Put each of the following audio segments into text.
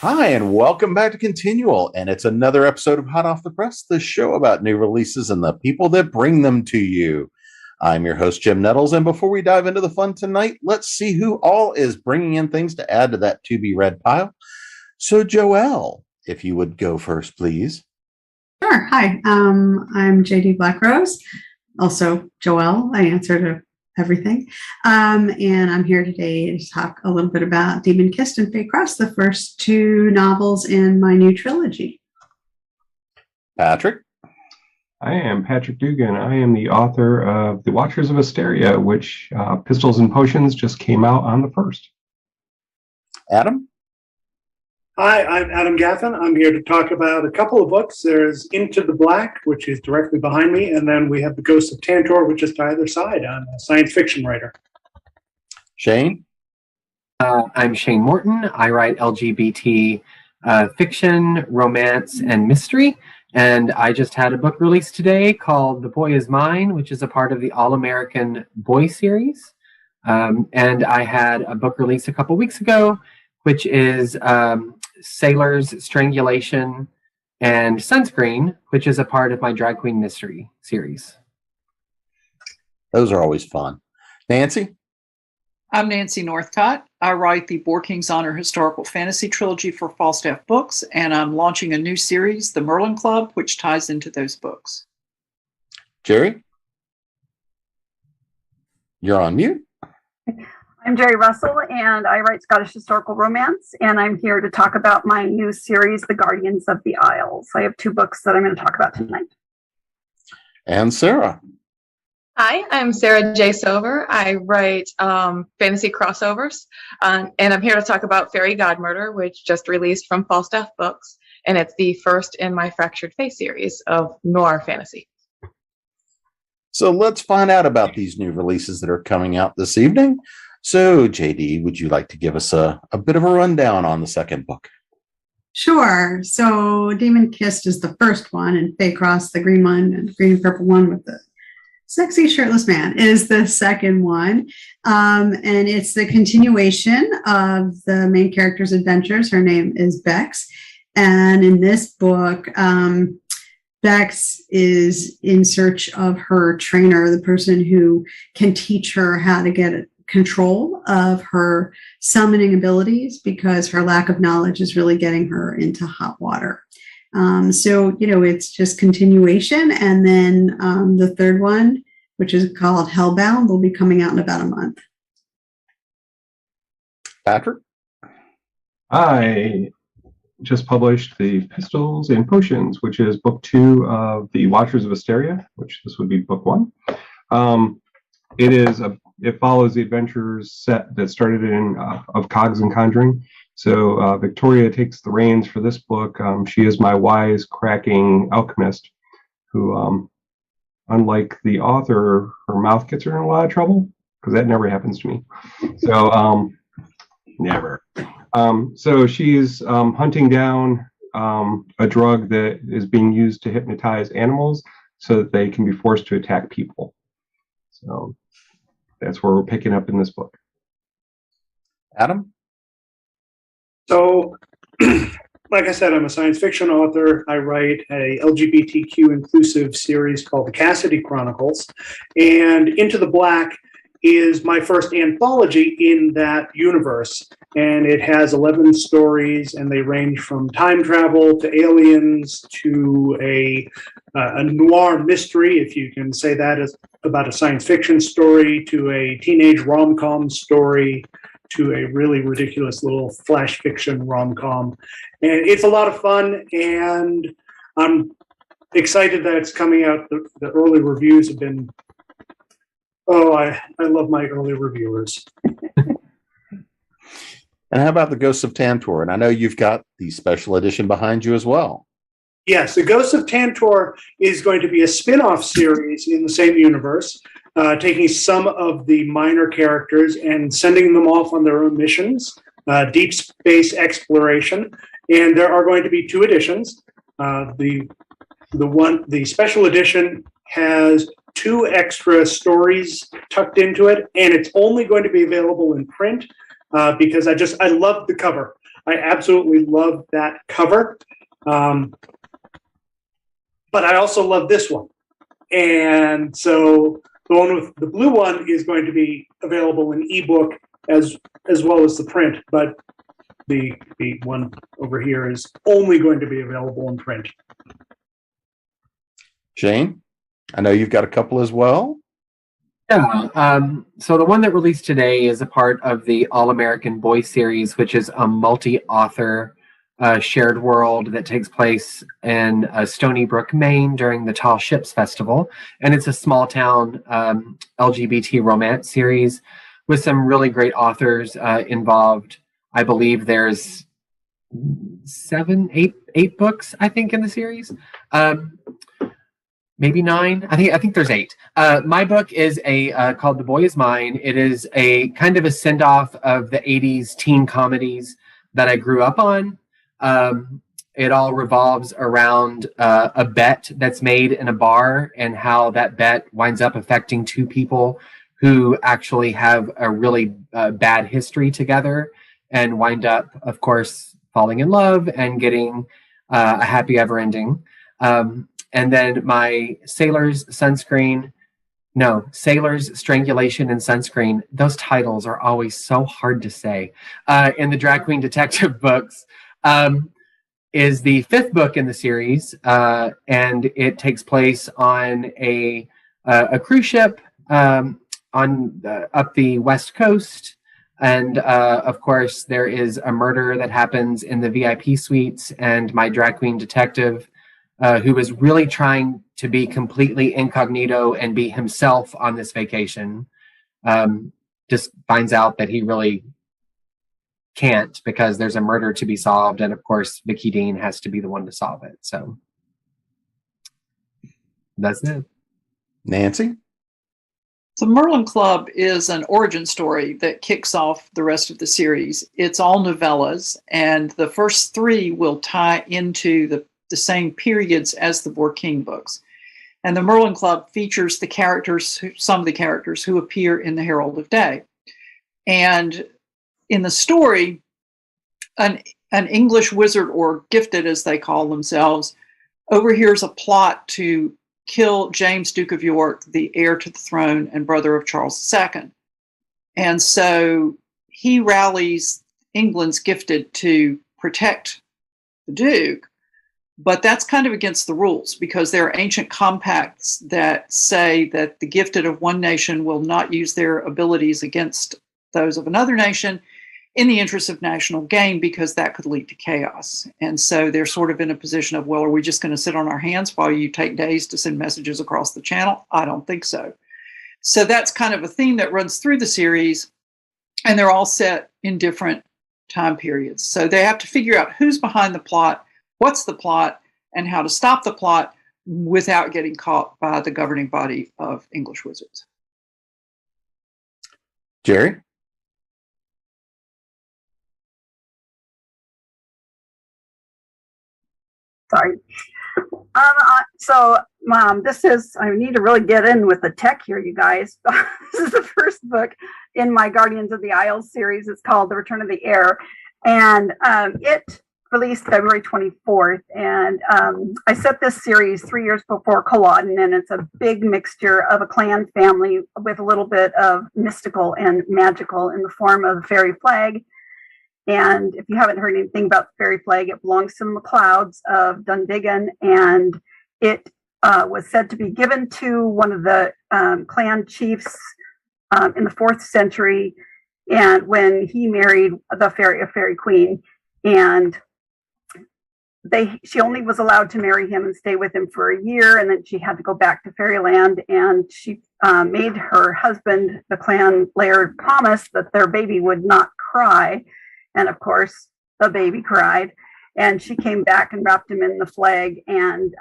Hi, and welcome back to ConTinual. And it's another episode of Hot Off the Press, the show about new releases and the people that bring them to you. I'm your host, Jim Nettles. And before we dive into the fun tonight, let's see who all is bringing in things to add to that to-be-read pile. So, Joelle, if you would go first, please. Sure. Hi, I'm JD Blackrose, also Joelle. I answer to everything. And I'm here today to talk a little bit about Demon Kissed and Fake Cross, the first two novels in my new trilogy. Patrick? I am Patrick Dugan. I am the author of The Watchers of Asteria, which Pistols and Potions just came out on the 1st. Adam? Hi, I'm Adam Gaffen. I'm here to talk about a couple of books. There's Into the Black, which is directly behind me, and then we have The Ghost of Tantor, which is to either side. I'm a science fiction writer. Shane? I'm Shane Morton. I write LGBT fiction, romance, and mystery. And I just had a book released today called The Boy Is Mine, which is a part of the All-American Boy series. And I had a book released a couple weeks ago, which is Sailor's Strangulation and Sunscreen, which is a part of my Drag Queen Mystery series. Those are always fun. Nancy? I'm Nancy Northcott. I write the Boar King's Honor historical fantasy trilogy for Falstaff Books, and I'm launching a new series, the Merlin Club, which ties into those books. Gerri? You're on mute. I'm Gerri Russell, and I write Scottish historical romance, and I'm here to talk about my new series, The Guardians of the Isles. I have two books that I'm going to talk about tonight. And Sarah? Hi, I'm Sarah J. Sover. I write fantasy crossovers, and I'm here to talk about Fairy Godmurder, which just released from Falstaff Books, and it's the first in my Fractured Face series of noir fantasy. So let's find out about these new releases that are coming out this evening. So, JD, would you like to give us a bit of a rundown on the second book? Sure. So Demon Kissed is the first one, and Fake Cross, the green one, and green and purple one with the sexy shirtless man, is the second one. And it's the continuation of the main character's adventures. Her name is Bex. And in this book, Bex is in search of her trainer, the person who can teach her how to get control of her summoning abilities, because her lack of knowledge is really getting her into hot water. So, it's just continuation. And then the third one, which is called Hellbound, will be coming out in about a month. Patrick? I just published The Pistols and Potions, which is book 2 of The Watchers of Asteria, which this would be book 1. It follows the adventures set that started in of Cogs and Conjuring. So Victoria takes the reins for this book. She is my wise, cracking alchemist who, unlike the author, her mouth gets her in a lot of trouble, because that never happens to me. So never. So she's hunting down a drug that is being used to hypnotize animals so that they can be forced to attack people. So that's where we're picking up in this book. Adam? So, like I said, I'm a science fiction author. I write a LGBTQ inclusive series called The Cassidy Chronicles. And Into the Black is my first anthology in that universe. And it has 11 stories, and they range from time travel to aliens to a noir mystery, if you can say that, as about a science fiction story, to a teenage rom-com story, to a really ridiculous little flash fiction rom-com. And it's a lot of fun, and I'm excited that it's coming out. The early reviews have been, I love my early reviewers. And how about the Ghost of Tantor? And I know you've got the special edition behind you as well. Yes, the Ghost of Tantor is going to be a spin-off series in the same universe, taking some of the minor characters and sending them off on their own missions, deep space exploration. And there are going to be 2 editions. The special edition has 2 extra stories tucked into it, and it's only going to be available in print. because I love the cover. I absolutely love that cover. But I also love this one. And so the one with the blue one is going to be available in ebook as well as the print, but the one over here is only going to be available in print. Shane, I know you've got a couple as well. Yeah. So the one that released today is a part of the All-American Boy series, which is a multi-author shared world that takes place in Stony Brook, Maine during the Tall Ships Festival. And it's a small town LGBT romance series with some really great authors involved. I believe there's 8 books, I think, in the series. Maybe 9. I think there's 8. My book is called The Boy Is Mine. It is a kind of a send-off of the 80s teen comedies that I grew up on. It all revolves around a bet that's made in a bar and how that bet winds up affecting 2 people who actually have a really bad history together and wind up, of course, falling in love and getting a happy ever ending. And then my Sailor's Strangulation and Sunscreen. Those titles are always so hard to say. In the Drag Queen Detective books is the 5th book in the series, and it takes place on a cruise ship up the West Coast. And of course, there is a murder that happens in the VIP suites, and my drag queen detective, who is really trying to be completely incognito and be himself on this vacation, just finds out that he really can't because there's a murder to be solved. And of course, Vicky Dean has to be the one to solve it. So that's it. Nancy? The Merlin Club is an origin story that kicks off the rest of the series. It's all novellas, and the first 3 will tie into the same periods as the Boar King books. And the Merlin Club features some of the characters who appear in the Herald of Day. And in the story, an English wizard, or gifted as they call themselves, overhears a plot to kill James, Duke of York, the heir to the throne and brother of Charles II. And so he rallies England's gifted to protect the Duke, but that's kind of against the rules because there are ancient compacts that say that the gifted of one nation will not use their abilities against those of another nation in the interest of national gain, because that could lead to chaos. And so they're sort of in a position of, well, are we just going to sit on our hands while you take days to send messages across the channel? I don't think so. So that's kind of a theme that runs through the series, and they're all set in different time periods. So they have to figure out who's behind the plot, what's the plot, and how to stop the plot without getting caught by the governing body of English wizards. Gerri? Sorry. I need to really get in with the tech here, you guys. This is the first book in my Guardians of the Isles series. It's called The Return of the Heir. And it released February 24th. And I set this series 3 years before Culloden, and it's a big mixture of a clan family with a little bit of mystical and magical in the form of the fairy flag. And if you haven't heard anything about the fairy flag, it belongs to the MacLeods of Dundigan, and it was said to be given to one of the clan chiefs in the 4th century, and when he married a fairy queen, and she only was allowed to marry him and stay with him for a year, and then she had to go back to fairyland, and she made her husband, the clan laird, promise that their baby would not cry. And of course, the baby cried, and she came back and wrapped him in the flag and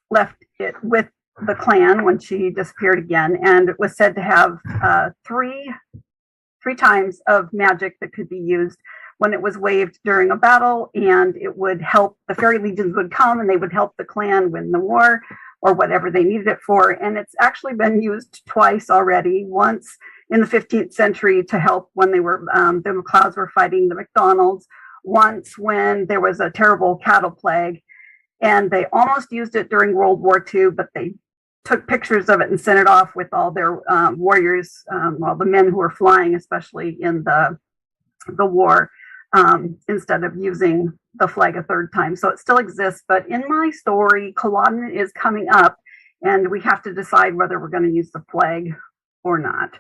left it with the clan when she disappeared again. And it was said to have three times of magic that could be used when it was waved during a battle, and it would help, the fairy legions would come and they would help the clan win the war or whatever they needed it for. And it's actually been used twice already. Once in the 15th century to help when they were the McLeods were fighting the McDonalds. Once when there was a terrible cattle plague, and they almost used it during World War II, but they took pictures of it and sent it off with all their warriors, the men who were flying, especially in the war, instead of using the flag a third time. So it still exists, but in my story, Culloden is coming up, and we have to decide whether we're going to use the flag or not.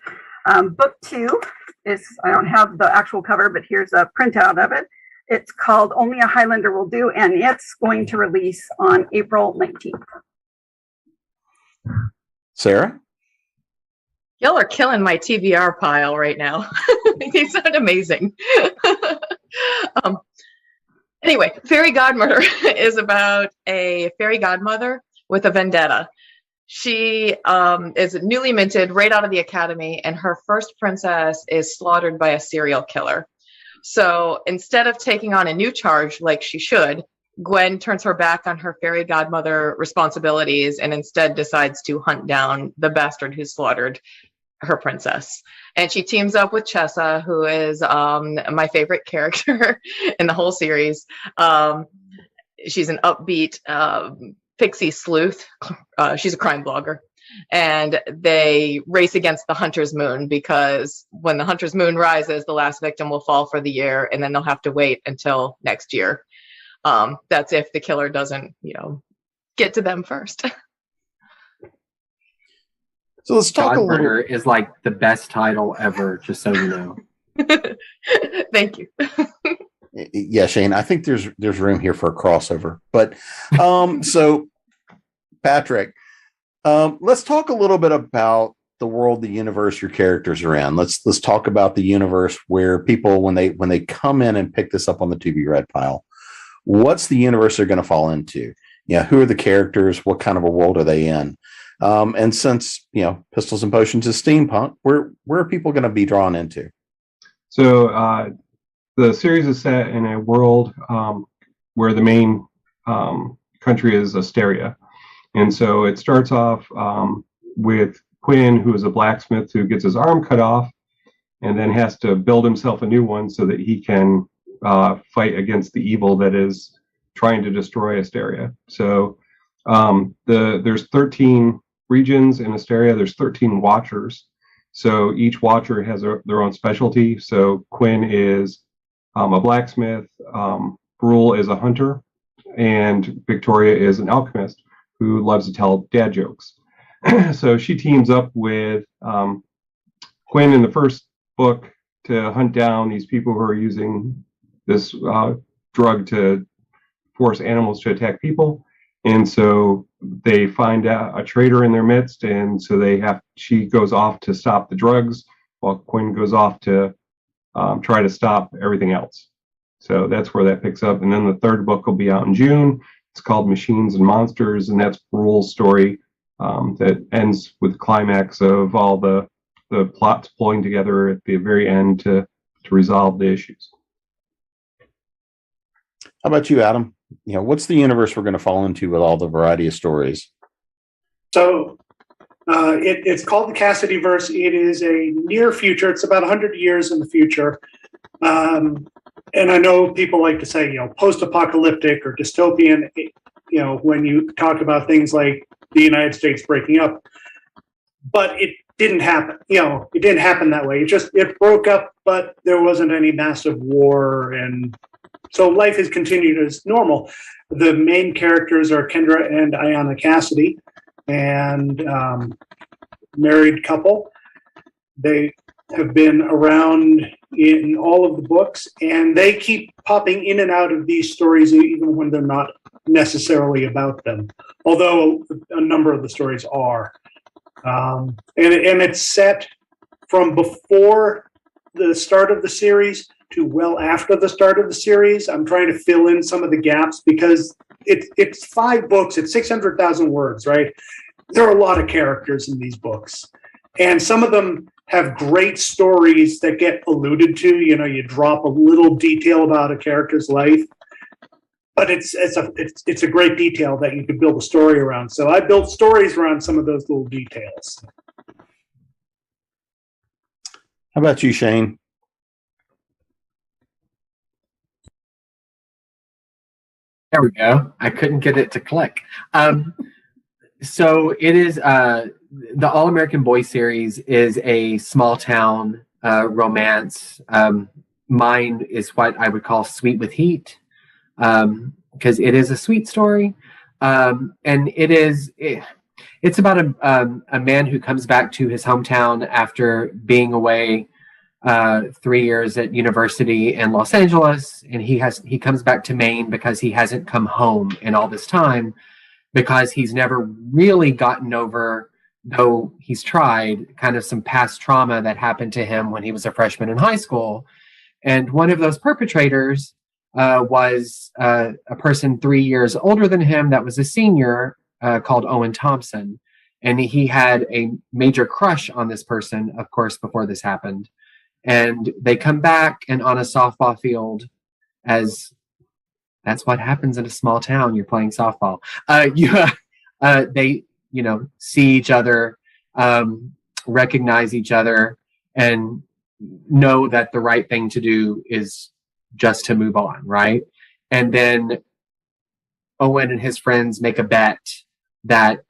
Book 2 is, I don't have the actual cover, but here's a printout of it. It's called Only a Highlander Will Do, and it's going to release on April 19th. Sarah? Y'all are killing my TBR pile right now. They sound amazing. Anyway, Fairy Godmother is about a fairy godmother with a vendetta. She is newly minted right out of the academy, and her first princess is slaughtered by a serial killer. So instead of taking on a new charge like she should, Gwen turns her back on her fairy godmother responsibilities and instead decides to hunt down the bastard who slaughtered her princess. And she teams up with Chessa, who is my favorite character in the whole series. She's an upbeat pixie sleuth. She's a crime blogger. And they race against the hunter's moon, because when the hunter's moon rises, the last victim will fall for the year, and then they'll have to wait until next year. That's if the killer doesn't, get to them first. So let's talk a little. Godmurder is like the best title ever, just so you know. Thank you. Yeah, Shane, I think there's room here for a crossover. But so Patrick, let's talk a little bit about the world, the universe your characters are in. Let's talk about the universe where people, when they come in and pick this up on the To Be Read pile, what's the universe they're going to fall into? Who are the characters? What kind of a world are they in? And since Pistols and Potions is steampunk, where are people going to be drawn into? So the series is set in a world where the main country is Asteria, and so it starts off with Quinn, who is a blacksmith who gets his arm cut off, and then has to build himself a new one so that he can fight against the evil that is trying to destroy Asteria. So there's 13 regions in Asteria. There's 13 watchers. So each watcher has their own specialty. So Quinn is a blacksmith, Brule is a hunter, and Victoria is an alchemist who loves to tell dad jokes. So she teams up with Quinn in the first book to hunt down these people who are using this drug to force animals to attack people. And so they find a traitor in their midst, and so she goes off to stop the drugs while Quinn goes off to try to stop everything else. So that's where that picks up. And then the third book will be out in June. It's called Machines and Monsters, and that's Brule's story that ends with the climax of all the plots pulling together at the very end to resolve the issues. How about you, Adam? What's the universe we're going to fall into with all the variety of stories? So it's called the Cassidy Verse. It is a near future. It's about 100 years in the future. And I know people like to say, post-apocalyptic or dystopian, when you talk about things like the United States breaking up. But it didn't happen. It didn't happen that way. It broke up, but there wasn't any massive war, and so life has continued as normal. The main characters are Kendra and Ayanna Cassidy, and married couple. They have been around in all of the books, and they keep popping in and out of these stories even when they're not necessarily about them, although a number of the stories are. And it's set from before the start of the series to well after the start of the series. I'm trying to fill in some of the gaps because it's 5 books, it's 600,000 words, right? There are a lot of characters in these books, and some of them have great stories that get alluded to. You drop a little detail about a character's life, but it's a great detail that you could build a story around. So I built stories around some of those little details. How about you, Shane? There we go. I couldn't get it to click. So it is the All American Boy series is a small town romance. Mine is what I would call sweet with heat, because it is a sweet story, and it's about a man who comes back to his hometown after being away 3 years at university in Los Angeles, and he comes back to Maine because he hasn't come home in all this time, because he's never really gotten over, though he's tried, kind of some past trauma that happened to him when he was a freshman in high school. And one of those perpetrators was a person 3 years older than him that was a senior, called Owen Thompson. And he had a major crush on this person, of course, before this happened. And they come back, and on a softball field, as that's what happens in a small town. You're playing softball. They, see each other, recognize each other, and know that the right thing to do is just to move on, right? And then Owen and his friends make a bet that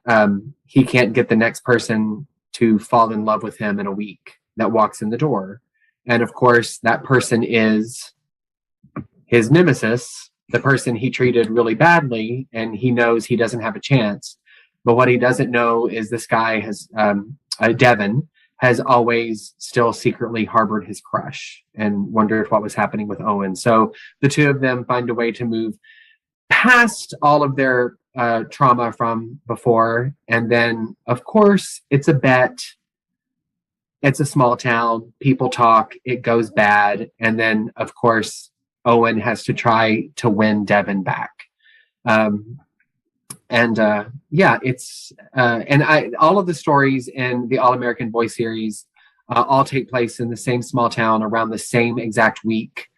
he can't get the next person to fall in love with him in a week that walks in the door. And of course, that person is his nemesis, the person he treated really badly, and he knows he doesn't have a chance. But what he doesn't know is this guy has, Devin, has always still secretly harbored his crush and wondered what was happening with Owen. So the two of them find a way to move past all of their trauma from before. And then, of course, it's a bet. It's a small town. People talk. It goes bad. And then, of course, Owen has to try to win Devin back. It's all of the stories in the All American Boy series all take place in the same small town around the same exact week.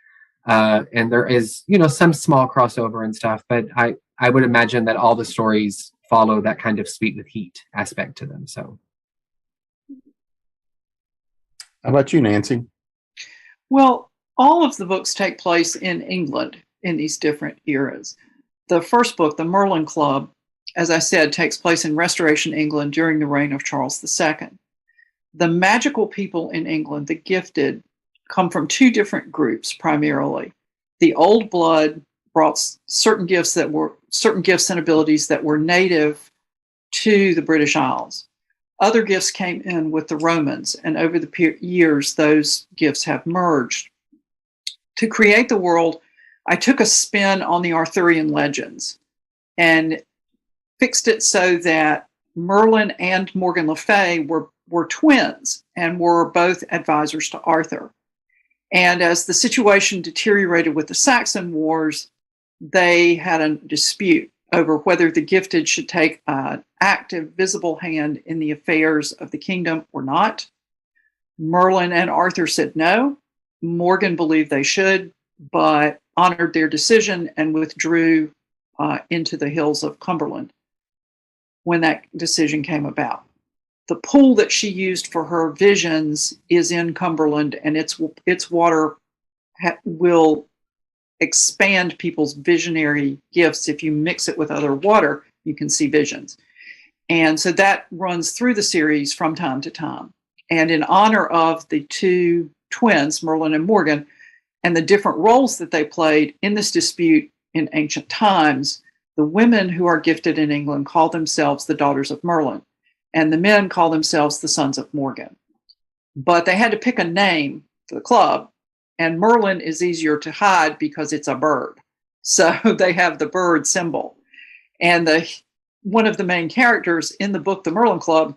And there is, some small crossover and stuff, but I would imagine that all the stories follow that kind of sweet with heat aspect to them. So, how about you, Nancy? Well, all of the books take place in England in these different eras. The first book, The Merlin Club, as I said, takes place in Restoration England during the reign of Charles II. The magical people in England, the gifted, come from two different groups primarily. The old blood brought certain gifts and abilities that were native to the British Isles. Other gifts came in with the Romans, and over the years, those gifts have merged. To create the world, I took a spin on the Arthurian legends and fixed it so that Merlin and Morgan Le Fay were twins and were both advisors to Arthur. And as the situation deteriorated with the Saxon Wars, they had a dispute over whether the gifted should take an active, visible hand in the affairs of the kingdom or not. Merlin and Arthur said no. Morgan believed they should, but honored their decision and withdrew into the hills of Cumberland when that decision came about. The pool that she used for her visions is in Cumberland, and its water will expand people's visionary gifts. If you mix it with other water, you can see visions. And so that runs through the series from time to time. And in honor of the two twins, Merlin and Morgan, and the different roles that they played in this dispute in ancient times, the women who are gifted in England call themselves the daughters of Merlin, and the men call themselves the sons of Morgan. But they had to pick a name for the club, and Merlin is easier to hide because it's a bird. So they have the bird symbol. And one of the main characters in the book, The Merlin Club,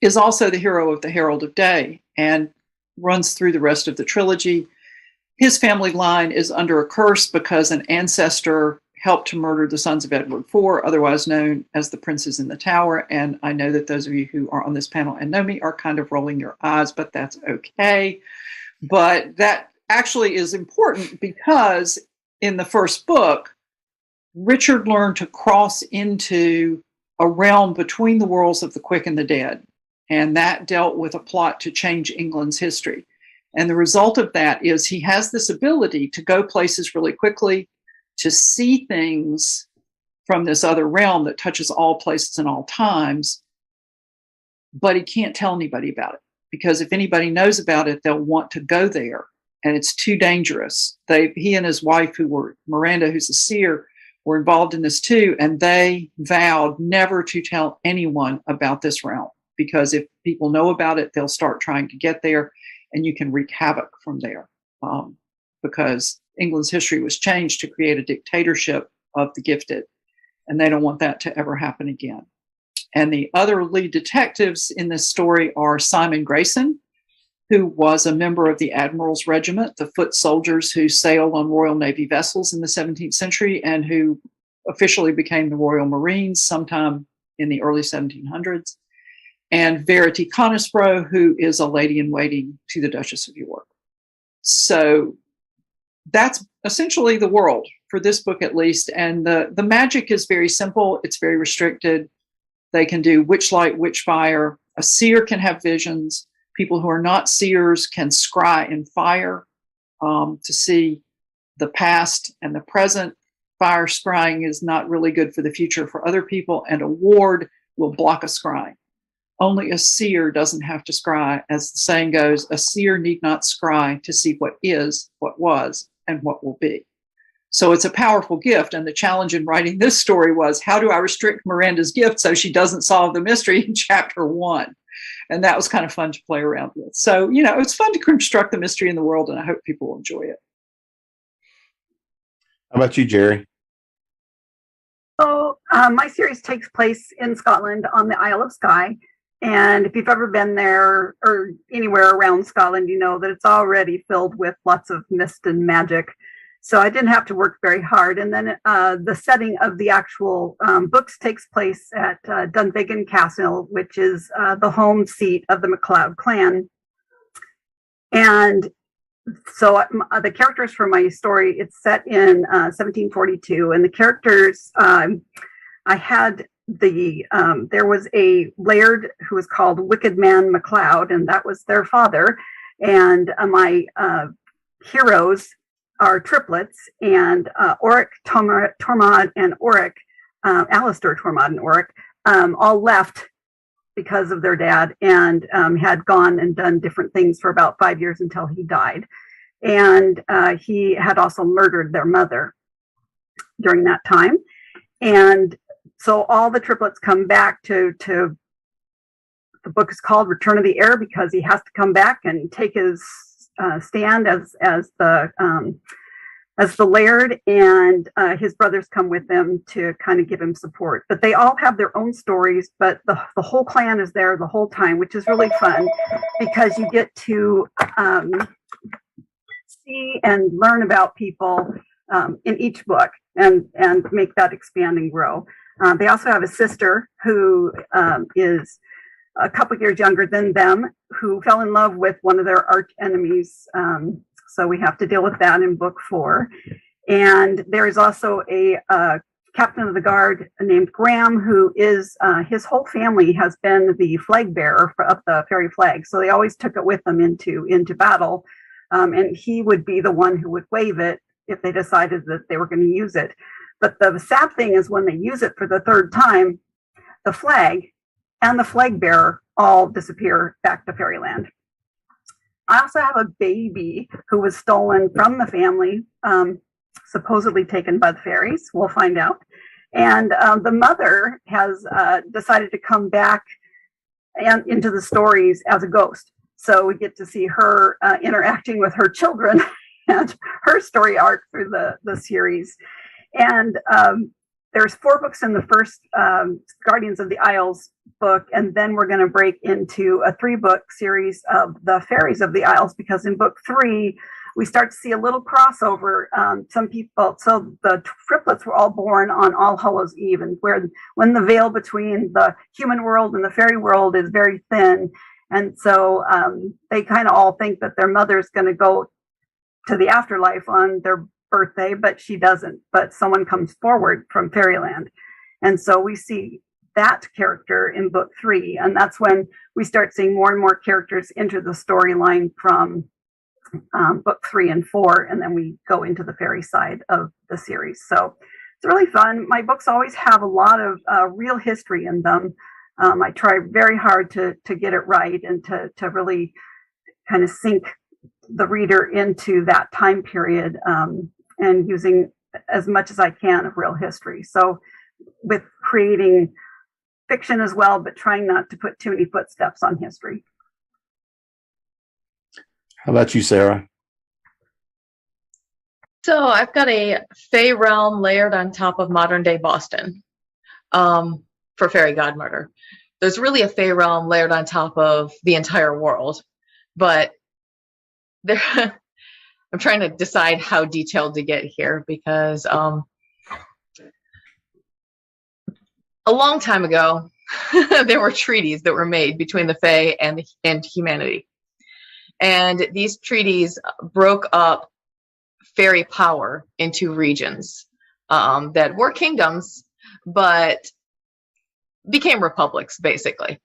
is also the hero of the Herald of Day and runs through the rest of the trilogy. His family line is under a curse because an ancestor helped to murder the sons of Edward IV, otherwise known as the Princes in the Tower. And I know that those of you who are on this panel and know me are kind of rolling your eyes, but that's okay. But that actually is important because in the first book, Richard learned to cross into a realm between the worlds of the quick and the dead. And that dealt with a plot to change England's history. And the result of that is he has this ability to go places really quickly, to see things from this other realm that touches all places and all times, but he can't tell anybody about it, because if anybody knows about it, they'll want to go there, and it's too dangerous. He and his wife, who were Miranda, who's a seer, were involved in this too, and they vowed never to tell anyone about this realm, because if people know about it, they'll start trying to get there, and you can wreak havoc from there, because England's history was changed to create a dictatorship of the gifted, and they don't want that to ever happen again. And the other lead detectives in this story are Simon Grayson, who was a member of the Admiral's Regiment, the foot soldiers who sailed on Royal Navy vessels in the 17th century and who officially became the Royal Marines sometime in the early 1700s, and Verity Conisbrough, who is a lady-in-waiting to the Duchess of York. So that's essentially the world for this book, at least. And the magic is very simple. It's very restricted. They can do witchlight, witchfire. A seer can have visions. People who are not seers can scry in fire to see the past and the present. Fire scrying is not really good for the future for other people, and a ward will block a scrying. Only a seer doesn't have to scry. As the saying goes, a seer need not scry to see what is, what was, and what will be. So it's a powerful gift. And the challenge in writing this story was, how do I restrict Miranda's gift so she doesn't solve the mystery in chapter 1? And that was kind of fun to play around with. So, it's fun to construct the mystery in the world, and I hope people will enjoy it. How about you, Gerri? So my series takes place in Scotland on the Isle of Skye. And if you've ever been there or anywhere around Scotland, you know that it's already filled with lots of mist and magic. So I didn't have to work very hard. And then the setting of the actual books takes place at Dunvegan Castle, which is the home seat of the MacLeod clan. And so the characters for my story, it's set in 1742. And the characters, I had there was a laird who was called Wicked Man MacLeod, and that was their father. And my heroes are triplets, and Oric, Tormod, and Oric, Alistair, Tormod, and Oric, all left because of their dad, and had gone and done different things for about 5 years until he died. And he had also murdered their mother during that time. And so all the triplets come back to the book is called Return of the Heir, because he has to come back and take his stand as the laird, and his brothers come with them to kind of give him support. But they all have their own stories, but the whole clan is there the whole time, which is really fun, because you get to see and learn about people in each book, and make that expand and grow. They also have a sister who is a couple years younger than them, who fell in love with one of their arch enemies. So we have to deal with that in book 4. And there is also a captain of the guard named Graham, who is, his whole family has been the flag bearer of the fairy flag. So they always took it with them into battle. And he would be the one who would wave it if they decided that they were going to use it. But the sad thing is, when they use it for the third time, the flag and the flag bearer all disappear back to fairyland. I also have a baby who was stolen from the family, supposedly taken by the fairies. We'll find out. And the mother has decided to come back and into the stories as a ghost. So we get to see her interacting with her children and her story arc through the series. And there's 4 books in the first Guardians of the Isles book, and then we're going to break into a 3-book series of the Fairies of the Isles, because in book 3 we start to see a little crossover. Some people, so the triplets were all born on All Hallows Eve, and when the veil between the human world and the fairy world is very thin, and so they kind of all think that their mother's going to go to the afterlife on their birthday, but she doesn't. But someone comes forward from fairyland, and so we see that character in book 3. And that's when we start seeing more and more characters enter the storyline from book 3 and 4. And then we go into the fairy side of the series. So it's really fun. My books always have a lot of real history in them. I try very hard to get it right and to really kind of sink the reader into that time period, and using as much as I can of real history. So with creating fiction as well, but trying not to put too many footsteps on history. How about you, Sarah? So I've got a Fey realm layered on top of modern day Boston for Fairy Godmurder. There's really a Fey realm layered on top of the entire world, but there, I'm trying to decide how detailed to get here because a long time ago, there were treaties that were made between the Fey and humanity. And these treaties broke up fairy power into regions that were kingdoms, but became republics, basically.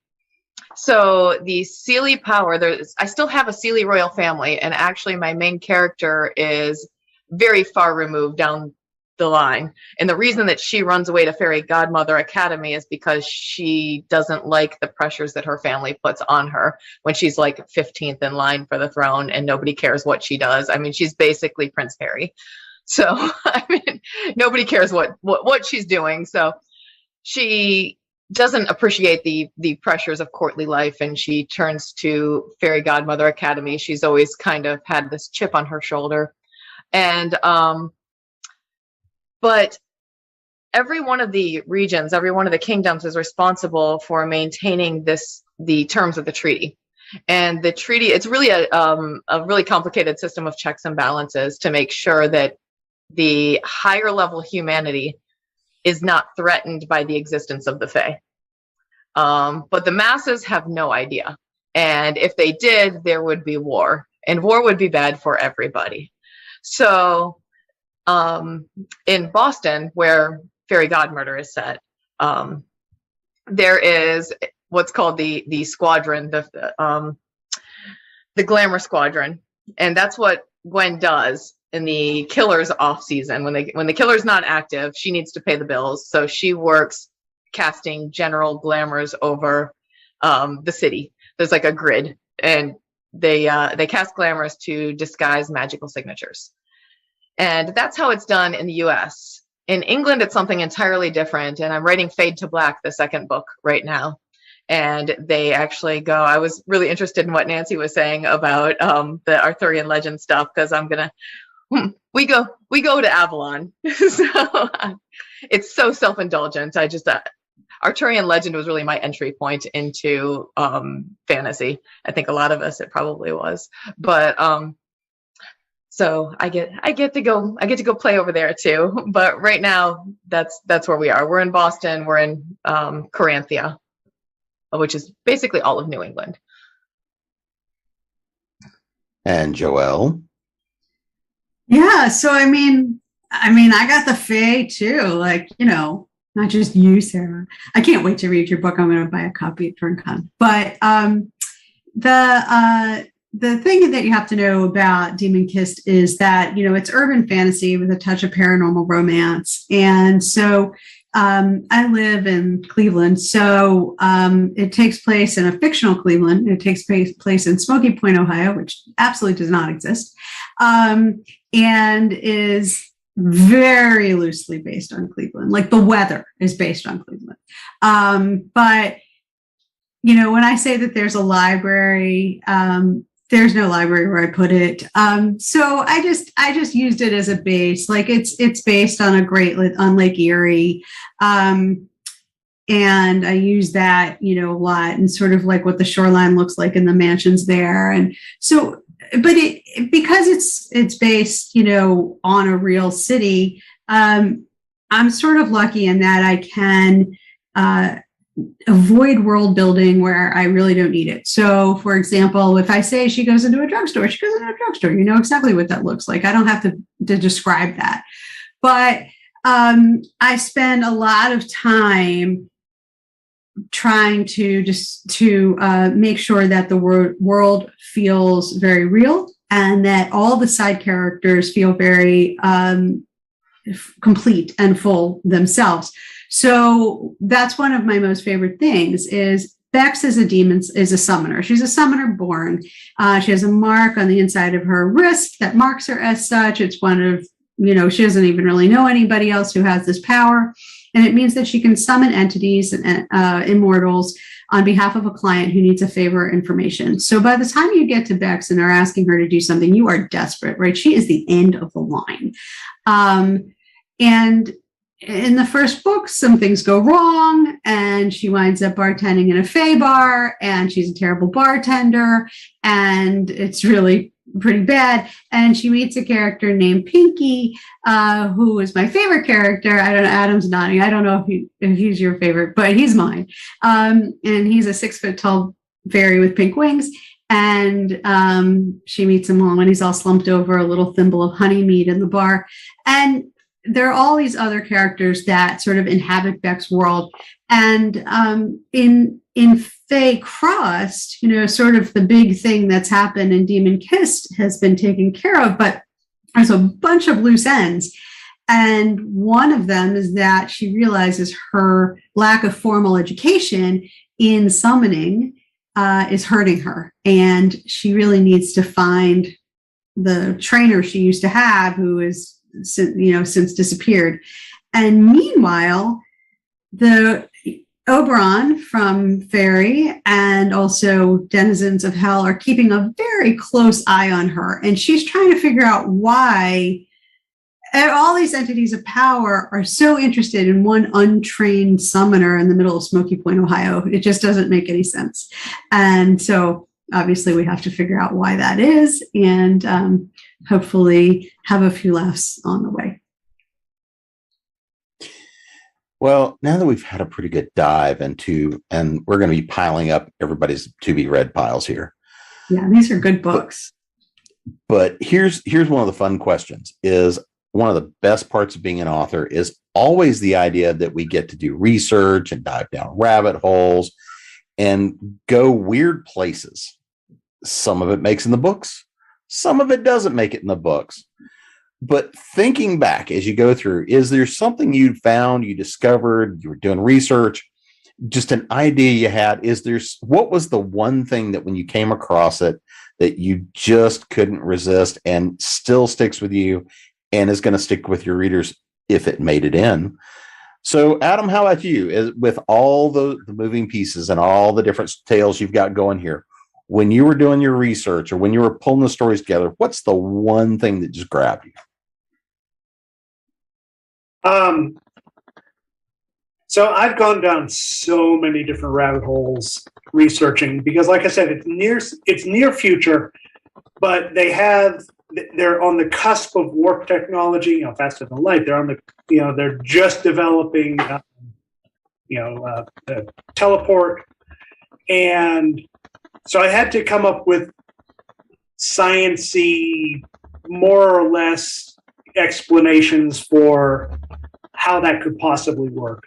So the Seelie power, I still have a Seelie royal family, and actually my main character is very far removed down the line. And the reason that she runs away to Fairy Godmother Academy is because she doesn't like the pressures that her family puts on her when she's like 15th in line for the throne and nobody cares what she does. I mean, she's basically Prince Harry. So, I mean, nobody cares what she's doing. So she doesn't appreciate the pressures of courtly life, and she turns to Fairy Godmother Academy. She's always kind of had this chip on her shoulder. And but every one of the regions, every one of the kingdoms is responsible for maintaining the terms of the treaty. And the treaty, it's really a really complicated system of checks and balances to make sure that the higher level humanity is not threatened by the existence of the Fae. But the masses have no idea. And if they did, there would be war. And war would be bad for everybody. So in Boston, where Fairy Godmurder is set, there is what's called the squadron, the glamour squadron. And that's what Gwen does in the killer's off season. When the killer's not active, she needs to pay the bills. So she works casting general glamours over the city. There's like a grid, and they cast glamours to disguise magical signatures. And that's how it's done in the US. In England, it's something entirely different. And I'm writing Fade to Black, the second book right now. And they actually go, I was really interested in what Nancy was saying about the Arthurian legend stuff, because I'm going to, we go to Avalon. So it's so self-indulgent. Arthurian legend was really my entry point into fantasy. I think a lot of us, it probably was. But so I get to go play over there too. But right now, that's where we are. We're in Boston. We're in Corinthia, which is basically all of New England. And Joelle? Yeah, so I mean, I got the Fae too, like, not just you, Sarah. I can't wait to read your book. I'm going to buy a copy at TornCon. But the thing that you have to know about Demon Kissed is that, it's urban fantasy with a touch of paranormal romance. And so I live in Cleveland. So it takes place in a fictional Cleveland. It takes place in Smoky Point, Ohio, which absolutely does not exist, and is very loosely based on Cleveland. Like the weather is based on Cleveland. But, when I say that there's a library, there's no library where I put it. So I just used it as a base. Like it's based on on Lake Erie. And I use that, a lot, and sort of like what the shoreline looks like in the mansions there. And so, but because it's based, on a real city, I'm sort of lucky in that I can, avoid world building where I really don't need it. So, for example, if I say she goes into a drugstore, she goes into a drugstore. You know exactly what that looks like. I don't have to describe that. But I spend a lot of time trying to make sure that the world feels very real and that all the side characters feel very complete and full themselves. So that's one of my most favorite things is Bex is a summoner. She's a summoner born. She has a mark on the inside of her wrist that marks her as such. It's one of, she doesn't even really know anybody else who has this power. And it means that she can summon entities and immortals on behalf of a client who needs a favor or information. So by the time you get to Bex and are asking her to do something, you are desperate, right? She is the end of the line. And in the first book, some things go wrong and she winds up bartending in a Fey bar and she's a terrible bartender and it's really pretty bad. And she meets a character named Pinky, who is my favorite character. I don't know, Adam's nodding. I don't know if he's your favorite, but he's mine. And he's a 6 foot tall fairy with pink wings. And she meets him when he's all slumped over a little thimble of honey mead in the bar. And there are all these other characters that sort of inhabit Beck's world. And in Fey Crossed, sort of the big thing that's happened in Demon Kissed has been taken care of, but there's a bunch of loose ends. And one of them is that she realizes her lack of formal education in summoning is hurting her. And she really needs to find the trainer she used to have, who is, since disappeared. And meanwhile, the Oberon from Fairy and also Denizens of Hell are keeping a very close eye on her. And she's trying to figure out why all these entities of power are so interested in one untrained summoner in the middle of Smoky Point, Ohio. It just doesn't make any sense. And so obviously we have to figure out why that is and hopefully have a few laughs on the way. Well, now that we've had a pretty good dive into, and we're going to be piling up everybody's to be read piles here. Yeah, these are good books. But here's one of the fun questions is one of the best parts of being an author is always the idea that we get to do research and dive down rabbit holes and go weird places. Some of it makes in the books. Some of it doesn't make it in the books. But thinking back as you go through, is there something you found, you discovered, you were doing research, just an idea you had? What was the one thing that when you came across it that you just couldn't resist and still sticks with you and is going to stick with your readers if it made it in? So, Adam, how about you? With all the moving pieces and all the different tales you've got going here, when you were doing your research or when you were pulling the stories together, what's the one thing that just grabbed you? So I've gone down so many different rabbit holes researching because, like I said, it's near future, but they're on the cusp of warp technology, faster than light. They're on the, they're just developing, teleport. And so I had to come up with sciencey, more or less explanations for how that could possibly work.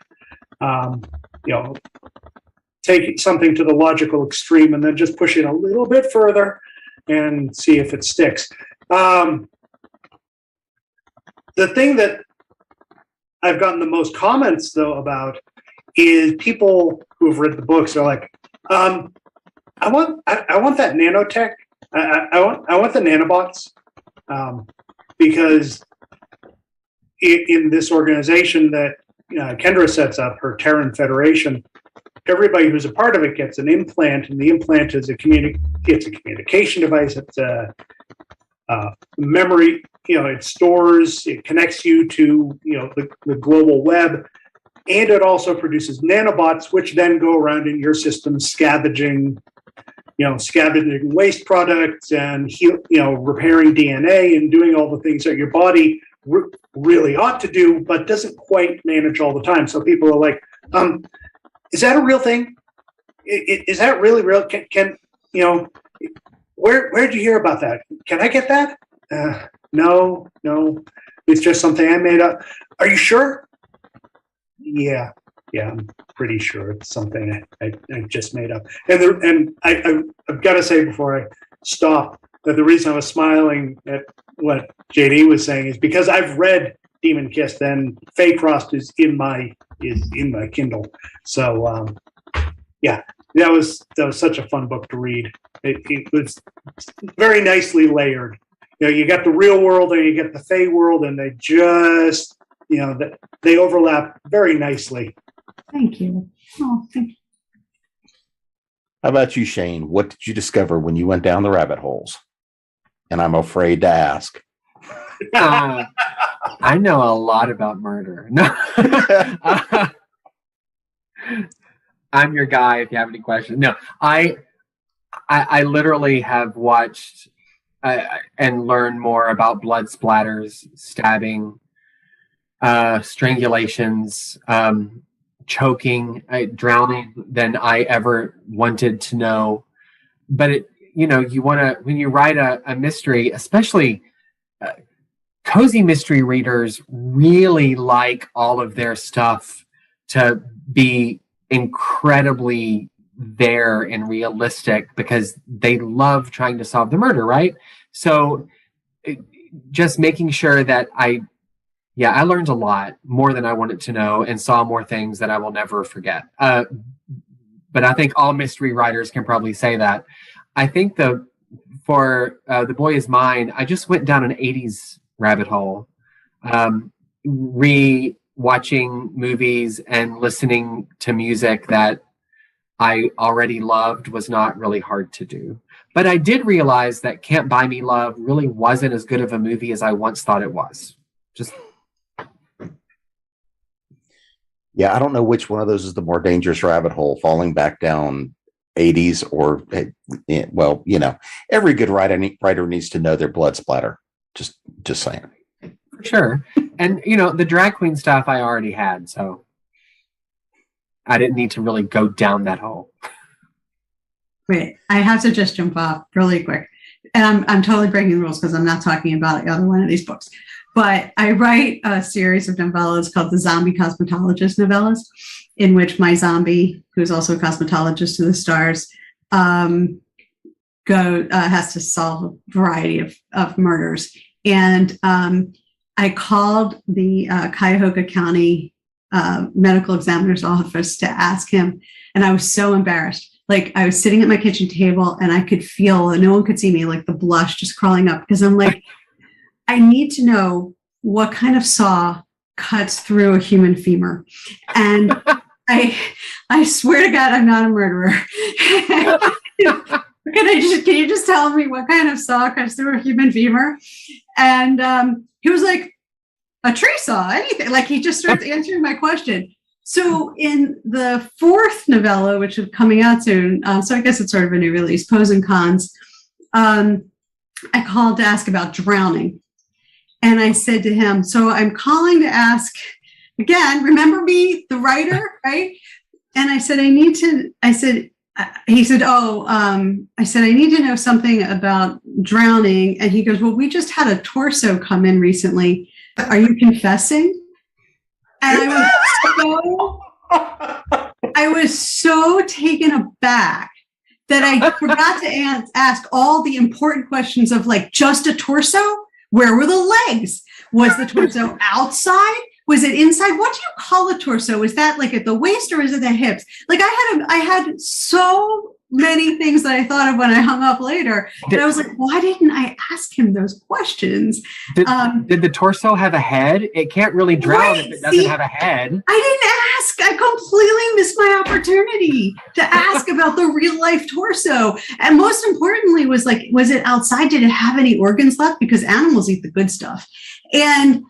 Take something to the logical extreme and then just push it a little bit further and see if it sticks. The thing that I've gotten the most comments though about is people who have read the books are like, I want that nanotech. I want the nanobots because in this organization that Kendra sets up, her Terran Federation, everybody who's a part of it gets an implant, and the implant is it's a communication device. It's a memory. It stores, it connects you to the global web, and it also produces nanobots, which then go around in your system scavenging waste products and repairing DNA and doing all the things that your body really ought to do, but doesn't quite manage all the time. So people are like, is that a real thing? Is that really real? Can where'd you hear about that? Can I get that? No, it's just something I made up. Are you sure? Yeah. Yeah, I'm pretty sure it's something I just made up. And I've got to say before I stop that the reason I was smiling at what JD was saying is because I've read Demon Kissed, and Faye Frost is in my Kindle. So yeah, that was such a fun book to read. It was very nicely layered. You got the real world and you get the Fae world, and they just they overlap very nicely. Thank you. Oh, thank you. How about you, Shane? What did you discover when you went down the rabbit holes? And I'm afraid to ask. I know a lot about murder. No, I'm your guy if you have any questions. No, I literally have watched and learned more about blood splatters, stabbing, strangulations, choking, drowning than I ever wanted to know. But you want to, when you write a mystery, especially cozy mystery readers really like all of their stuff to be incredibly there and realistic because they love trying to solve the murder, right? So just making sure that I learned a lot more than I wanted to know and saw more things that I will never forget. But I think all mystery writers can probably say that. I think for The Boy Is Mine, I just went down an 80s rabbit hole, re-watching movies and listening to music that I already loved was not really hard to do. But I did realize that Can't Buy Me Love really wasn't as good of a movie as I once thought it was. Yeah, I don't know which one of those is the more dangerous rabbit hole, falling back down 80s or, well, every good writer needs to know their blood splatter. Just saying. For sure. And, the drag queen stuff I already had, so I didn't need to really go down that hole. Wait, I have to just jump off really quick. And I'm totally breaking the rules because I'm not talking about the other one of these books. But I write a series of novellas called the Zombie Cosmetologist novellas, in which my zombie, who's also a cosmetologist to the stars, has to solve a variety of murders. And I called the Cuyahoga County medical examiner's office to ask him, and I was so embarrassed. Like, I was sitting at my kitchen table and I could feel, and no one could see me, like the blush just crawling up, because I'm like, I need to know what kind of saw cuts through a human femur. And I swear to God, I'm not a murderer. Can you just tell me what kind of saw cuts through a human femur? And he was like, a tree saw, anything. Like, he just starts answering my question. So in the fourth novella, which is coming out soon, so I guess it's sort of a new release, Pros and Cons, I called to ask about drowning. And I said to him, so I'm calling to ask, again, remember me, the writer, right? And I said, I need to know something about drowning. And he goes, well, we just had a torso come in recently. Are you confessing? And I was so taken aback that I forgot to ask all the important questions of, like, just a torso? Where were the legs? Was the torso outside? Was it inside? What do you call a torso? Is that like at the waist or is it the hips? Like, I had so many things that I thought of when I hung up later. And I was like, why didn't I ask him those questions? Did the torso have a head? It can't really drown if it doesn't have a head. I didn't ask. I completely missed my opportunity to ask about the real life torso. And most importantly was it outside? Did it have any organs left? Because animals eat the good stuff. And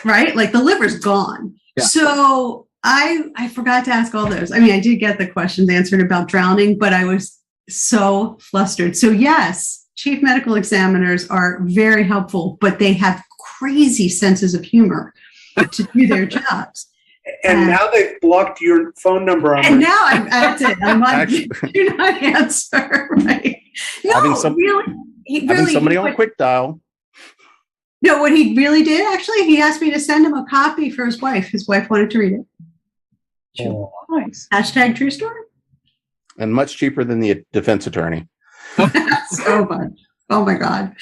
right, like the liver's gone. Yeah. So I forgot to ask all those. I mean, I did get the questions answered about drowning, but I was so flustered. So yes, chief medical examiners are very helpful, but they have crazy senses of humor to do their jobs. And now they've blocked your phone number on. And now that's it. I'm on do not answer. Right? No, having somebody on quick dial. No, what he really did, actually, he asked me to send him a copy for his wife. His wife wanted to read it. Oh. Nice. Hashtag true story. And much cheaper than the defense attorney. So much. Oh my God.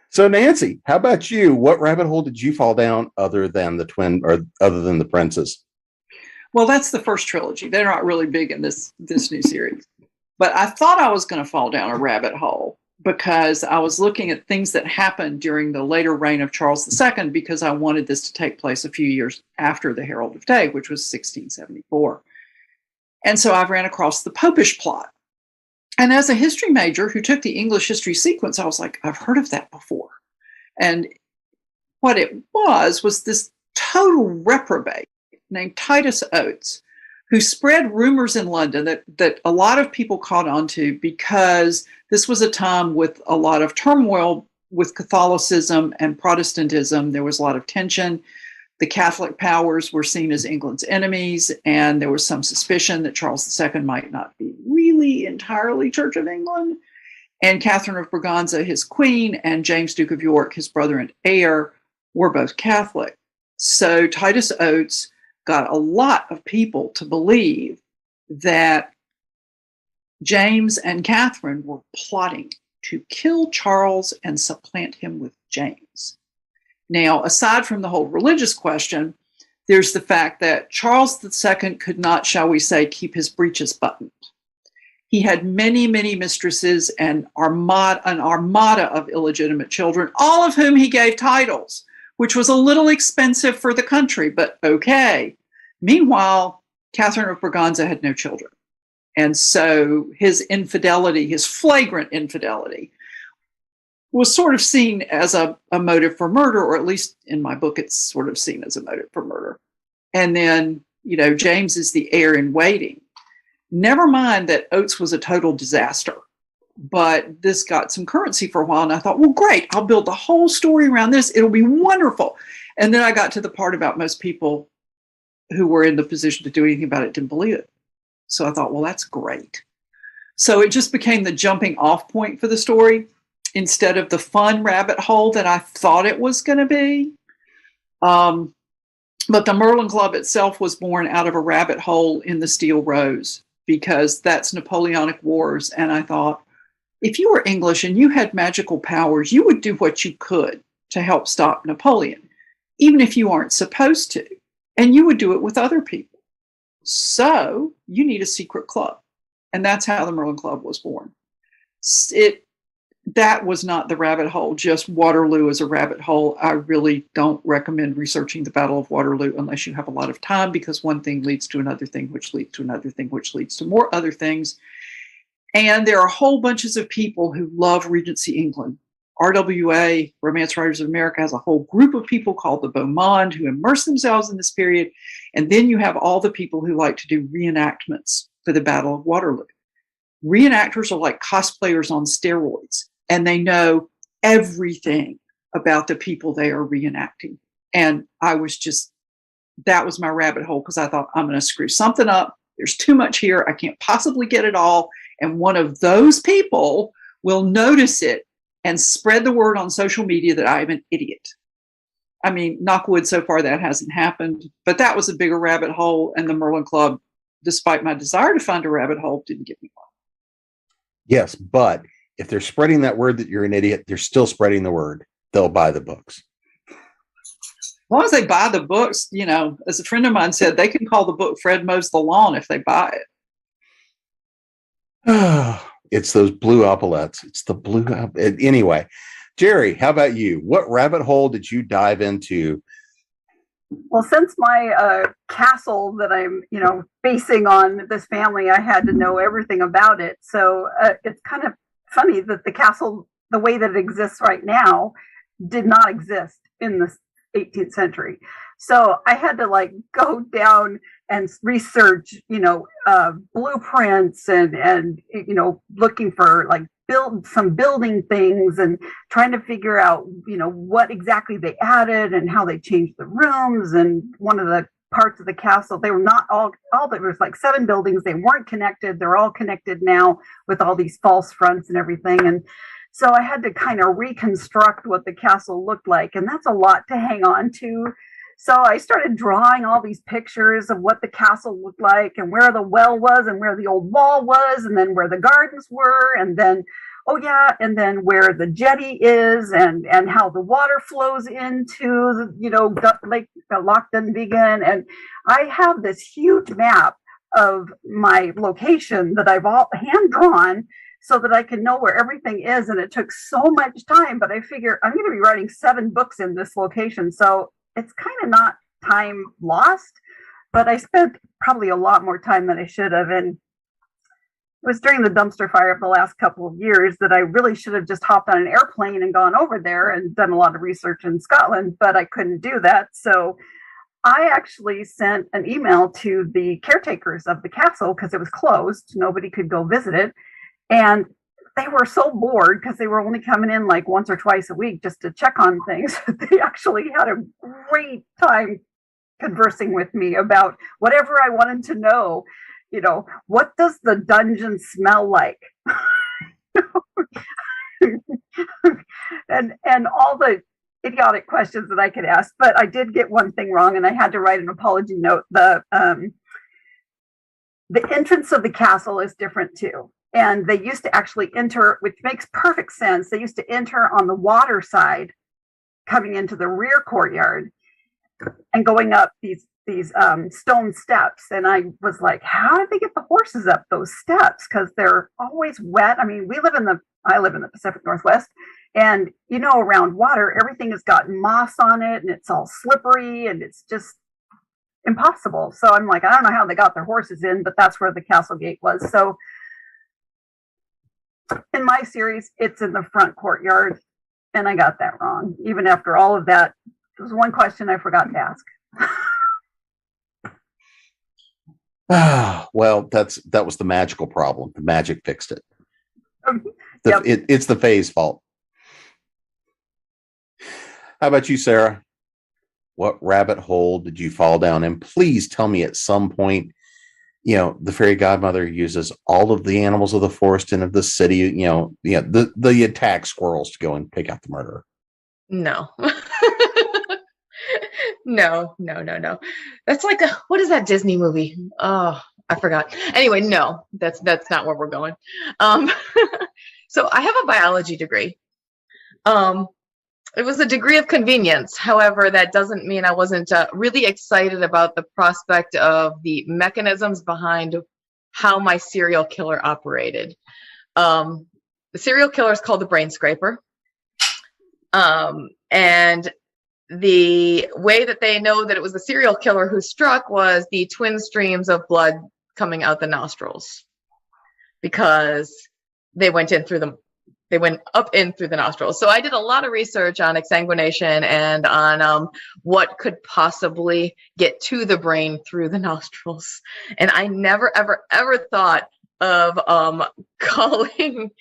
So Nancy, how about you? What rabbit hole did you fall down other than the twin or other than the princes? Well, that's the first trilogy. They're not really big in this new series. But I thought I was going to fall down a rabbit hole because I was looking at things that happened during the later reign of Charles II, because I wanted this to take place a few years after the Herald of Day, which was 1674. And so I ran across the Popish plot. And as a history major who took the English history sequence, I was like, I've heard of that before. And what it was this total reprobate named Titus Oates, who spread rumors in London that a lot of people caught on to, because this was a time with a lot of turmoil with Catholicism and Protestantism. There was a lot of tension. The Catholic powers were seen as England's enemies, and there was some suspicion that Charles II might not be really entirely Church of England. And Catherine of Braganza, his queen, and James, Duke of York, his brother and heir, were both Catholic. So Titus Oates got a lot of people to believe that James and Catherine were plotting to kill Charles and supplant him with James. Now, aside from the whole religious question, there's the fact that Charles II could not, shall we say, keep his breeches buttoned. He had many, many mistresses and an armada of illegitimate children, all of whom he gave titles, which was a little expensive for the country, but okay. Meanwhile, Catherine of Braganza had no children. And so his infidelity, his flagrant infidelity, was sort of seen as a motive for murder, or at least in my book, it's sort of seen as a motive for murder. And then, James is the heir in waiting. Never mind that Oates was a total disaster, but this got some currency for a while. And I thought, well, great, I'll build the whole story around this. It'll be wonderful. And then I got to the part about most people who were in the position to do anything about it didn't believe it. So I thought, well, that's great. So it just became the jumping off point for the story instead of the fun rabbit hole that I thought it was going to be. But the Merlin Club itself was born out of a rabbit hole in the Steel Rose, because that's Napoleonic Wars. And I thought, if you were English and you had magical powers, you would do what you could to help stop Napoleon, even if you aren't supposed to. And you would do it with other people. So you need a secret club. And that's how the Merlin Club was born. That was not the rabbit hole, just Waterloo as a rabbit hole. I really don't recommend researching the Battle of Waterloo unless you have a lot of time, because one thing leads to another thing, which leads to another thing, which leads to more other things. And there are whole bunches of people who love Regency England. RWA, Romance Writers of America, has a whole group of people called the Beau Monde who immerse themselves in this period. And then you have all the people who like to do reenactments for the Battle of Waterloo. Reenactors are like cosplayers on steroids, and they know everything about the people they are reenacting. And that was my rabbit hole, because I thought, I'm going to screw something up. There's too much here. I can't possibly get it all. And one of those people will notice it and spread the word on social media that I'm an idiot. I mean, knock wood, so far that hasn't happened, but that was a bigger rabbit hole. And the Merlin Club, despite my desire to find a rabbit hole, didn't give me one. Yes, but if they're spreading that word that you're an idiot, they're still spreading the word. They'll buy the books. As long as they buy the books, as a friend of mine said, they can call the book Fred Mows the Lawn if they buy it. It's those blue epaulets. It's the blue. Anyway, Gerri, how about you? What rabbit hole did you dive into? Well, since my castle that I'm, basing on this family, I had to know everything about it. So it's kind of funny that the castle, the way that it exists right now, did not exist in the 18th century. So I had to go down and research, blueprints and looking for build some building things and trying to figure out, what exactly they added and how they changed the rooms. And one of the parts of the castle, they were not all there was 7 buildings. They weren't connected. They're all connected now with all these false fronts and everything. And so I had to kind of reconstruct what the castle looked like. And that's a lot to hang on to. So I started drawing all these pictures of what the castle looked like and where the well was and where the old wall was and then where the gardens were and then, and then where the jetty is and how the water flows into the, Lake Loch Dunvegan. And I have this huge map of my location that I've all hand drawn so that I can know where everything is. And it took so much time, but I figure I'm going to be writing 7 books in this location. So it's kind of not time lost, but I spent probably a lot more time than I should have. And it was during the dumpster fire of the last couple of years that I really should have just hopped on an airplane and gone over there and done a lot of research in Scotland, but I couldn't do that. So I actually sent an email to the caretakers of the castle because it was closed. Nobody could go visit it. And they were so bored because they were only coming in like once or twice a week just to check on things. They actually had a great time conversing with me about whatever I wanted to know. What does the dungeon smell like? and all the idiotic questions that I could ask. But I did get one thing wrong, and I had to write an apology note. The entrance of the castle is different too. And they used to actually enter, which makes perfect sense. They used to enter on the water side, coming into the rear courtyard and going up these stone steps. And I was like, how did they get the horses up those steps? Because they're always wet. I mean, I live in the Pacific Northwest, and around water, everything has got moss on it and it's all slippery and it's just impossible. So I'm like, I don't know how they got their horses in, but that's where the castle gate was. So in my series, it's in the front courtyard, and I got that wrong. Even after all of that, there was one question I forgot to ask. Well, that was the magical problem. The magic fixed it. Yep. It's the phase fault. How about you, Sarah? What rabbit hole did you fall down? And please tell me at some point, the fairy godmother uses all of the animals of the forest and of the city, the attack squirrels to go and pick out the murderer. No. No. That's like what is that Disney movie? Oh, I forgot. Anyway, no, that's not where we're going. So I have a biology degree. It was a degree of convenience. However, that doesn't mean I wasn't really excited about the prospect of the mechanisms behind how my serial killer operated. The serial killer is called the brain scraper. And the way that they know that it was the serial killer who struck was the twin streams of blood coming out the nostrils, because they went up in through the nostrils. So I did a lot of research on exsanguination and on what could possibly get to the brain through the nostrils. And I never, ever thought of calling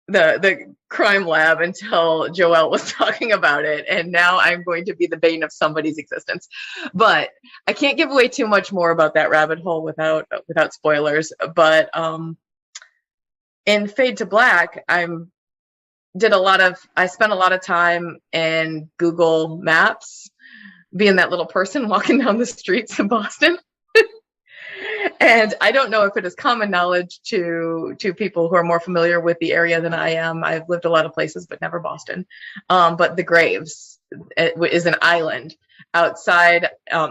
the crime lab until Joelle was talking about it. And now I'm going to be the bane of somebody's existence. But I can't give away too much more about that rabbit hole without spoilers. But in Fade to Black, I spent a lot of time in Google Maps, being that little person walking down the streets of Boston. And I don't know if it is common knowledge to people who are more familiar with the area than I am. I've lived a lot of places, but never Boston. But the Graves is an island outside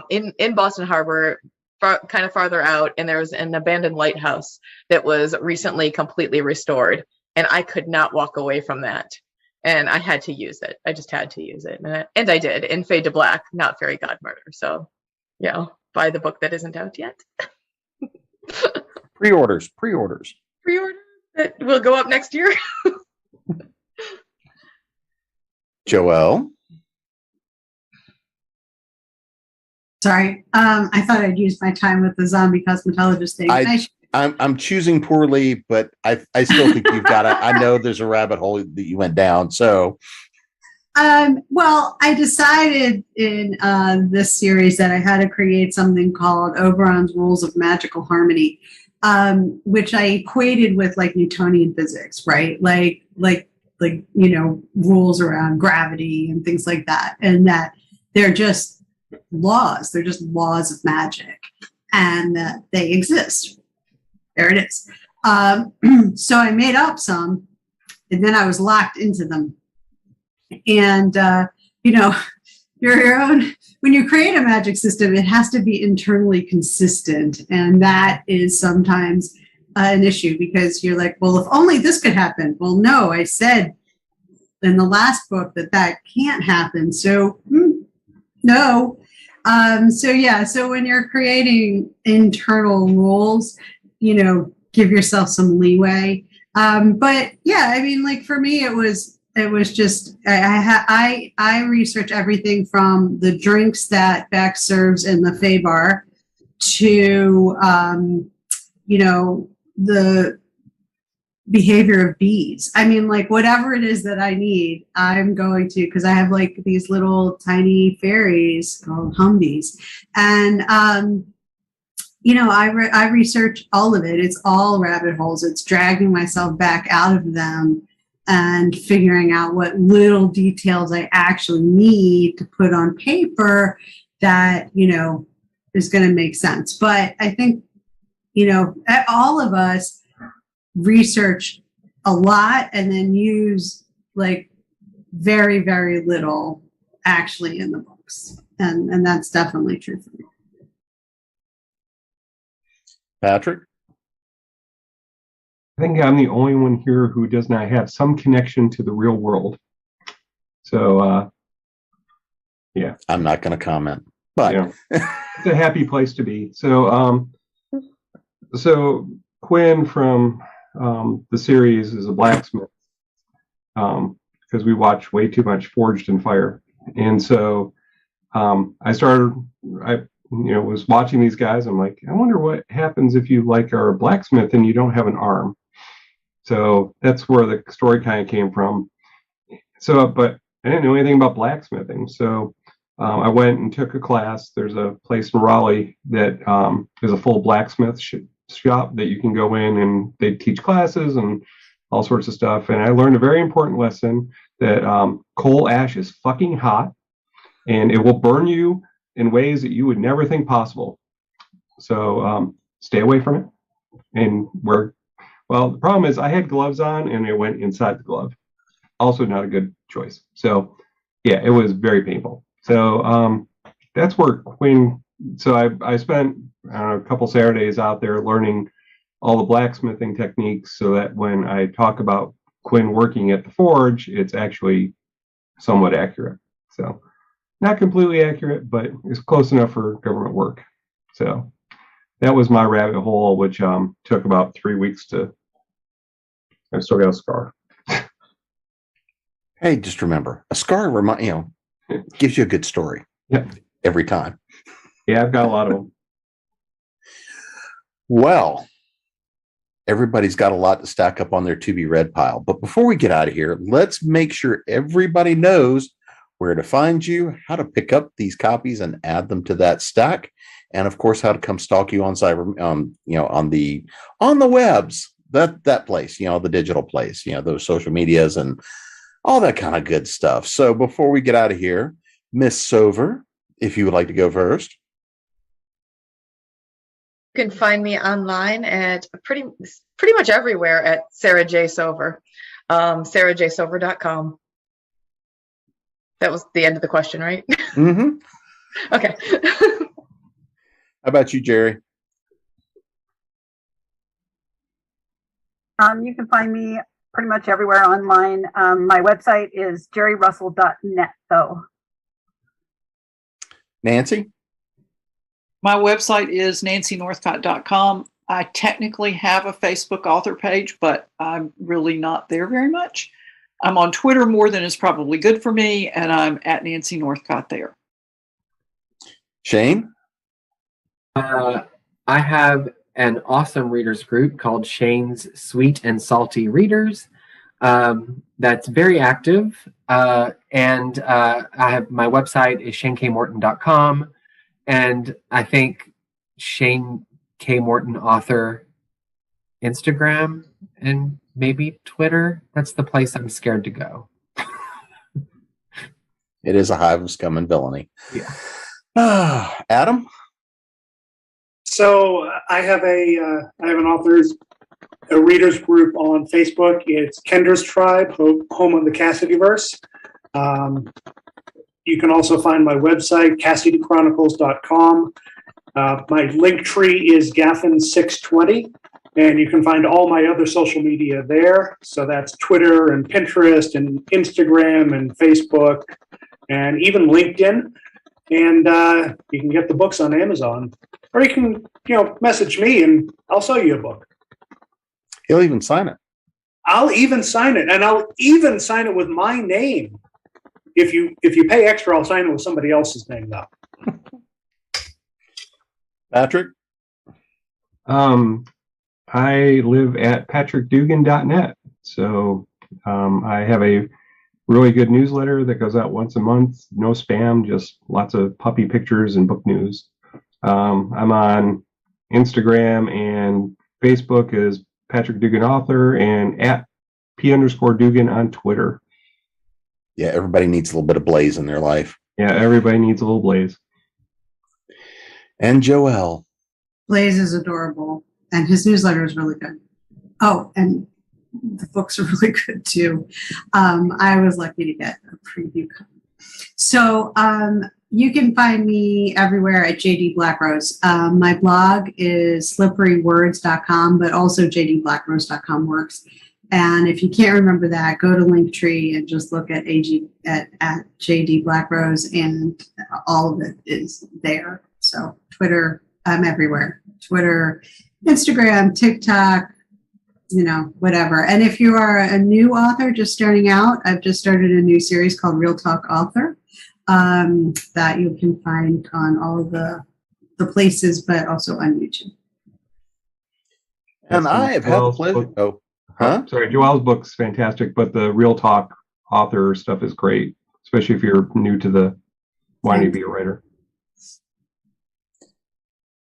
in Boston Harbor, kind of farther out, and there's an abandoned lighthouse that was recently completely restored, and I could not walk away from that, and I had to use it. I just had to use it, and I did in Fade to Black, not Fairy Godmurder. So, buy the book that isn't out yet. Pre-orders. That will go up next year. Joelle. Sorry, I thought I'd use my time with the zombie cosmetologist thing. I'm choosing poorly, but I still think you've got to. I know there's a rabbit hole that you went down. So, well, I decided in this series that I had to create something called Oberon's Rules of Magical Harmony, which I equated with like Newtonian physics, right? Like rules around gravity and things like that, and that they're just laws. They're just laws of magic, and they exist. There it is. So I made up some, and then I was locked into them. And, your own, when you create a magic system, it has to be internally consistent. And that is sometimes an issue, because you're like, well, if only this could happen. Well, no, I said in the last book that can't happen. So no. So when you're creating internal rules, give yourself some leeway. But yeah, I mean, like for me, it was just, I research everything from the drinks that Beck serves in the Fey Bar to, the behavior of bees. I mean, like whatever it is that I need, I'm going to, because I have like these little tiny fairies called humbees. And, I research all of it. It's all rabbit holes. It's dragging myself back out of them and figuring out what little details I actually need to put on paper that, is going to make sense. But I think, all of us research a lot and then use like very, very little actually in the books. And that's definitely true for me. Patrick? I think I'm the only one here who does not have some connection to the real world. So, yeah. I'm not going to comment, but it's a happy place to be. So, Quinn from the series is a blacksmith, because we watch way too much Forged in Fire. And so I was watching these guys. I'm like, I wonder what happens if you are a blacksmith and you don't have an arm. So that's where the story kind of came from. So, but I didn't know anything about blacksmithing. So I went and took a class. There's a place in Raleigh that is a full blacksmith shop that you can go in, and they teach classes and all sorts of stuff. And I learned a very important lesson that coal ash is fucking hot, and it will burn you in ways that you would never think possible. So stay away from it. And the problem is I had gloves on and it went inside the glove. Also not a good choice. So yeah, it was very painful. So that's where Quinn, so I spent a couple Saturdays out there learning all the blacksmithing techniques, so that when I talk about Quinn working at the forge, it's actually somewhat accurate. So not completely accurate, but it's close enough for government work. So that was my rabbit hole, which took about 3 weeks to. I've still got a scar. Hey, just remember, a scar gives you a good story. Yep. Every time. Yeah, I've got a lot of them. Well, everybody's got a lot to stack up on their to be read pile. But before we get out of here, let's make sure everybody knows where to find you, how to pick up these copies and add them to that stack, and of course, how to come stalk you on cyber, on the webs, that place, the digital place, those social medias and all that kind of good stuff. So before we get out of here, Miss Sover, if you would like to go first. You can find me online at pretty much everywhere at Sarah J. Sover, sarahjsover.com. That was the end of the question, right? Mm-hmm. Okay. How about you, Gerri? You can find me pretty much everywhere online. My website is gerrirussell.net, though. Nancy? My website is nancynorthcott.com. I technically have a Facebook author page, but I'm really not there very much. I'm on Twitter more than is probably good for me, and I'm at Nancy Northcott there. Shane? I have an awesome readers group called Shane's Sweet and Salty Readers. That's very active. And I have my website is shanekmorton.com. And I think Shane K. Morton author Instagram and maybe Twitter. That's the place I'm scared to go. It is a hive of scum and villainy. Yeah. Adam? So I have a readers group on Facebook. It's Kendra's Tribe, home of the Cassidy Verse. You can also find my website, CassidyChronicles.com. My link tree is Gaffen620, and you can find all my other social media there. So that's Twitter and Pinterest and Instagram and Facebook and even LinkedIn. And you can get the books on Amazon, or you can, message me and I'll sell you a book. He'll even sign it. I'll even sign it, and I'll even sign it with my name. If you pay extra, I'll sign it with somebody else's name, though. Patrick? I live at patrickdugan.net. So I have a really good newsletter that goes out once a month. No spam, just lots of puppy pictures and book news. I'm on Instagram and Facebook as Patrick Dugan Author, and at P_Dugan on Twitter. Yeah, everybody needs a little bit of blaze in their life. Yeah, everybody needs a little blaze. And Joelle? Blaze is adorable, and his newsletter is really good. Oh, and the books are really good too. I was lucky to get a preview. So you can find me everywhere at JD Blackrose. My blog is slipperywords.com, but also jdblackrose.com works. And if you can't remember that, go to Linktree and just look at JD Blackrose, and all of it is there. So Twitter, I'm everywhere. Twitter, Instagram, TikTok, whatever. And if you are a new author just starting out, I've just started a new series called Real Talk Author that you can find on all of the places, but also on YouTube. And I have had the pleasure. Sorry, Joelle's book's fantastic, but the Real Talk Author stuff is great, especially if you're new to the wanting to be a writer.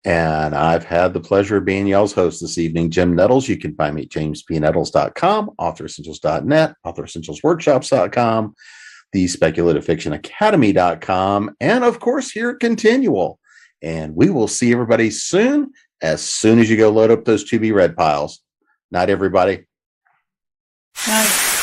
And I've had the pleasure of being y'all's host this evening, Jim Nettles. You can find me at jamespnettles.com, authoressentials.net, authoressentialsworkshops.com, the Speculative Fiction Academy.com, and of course here at ConTinual. And we will see everybody as soon as you go load up those to be read piles. Night, everybody. Night.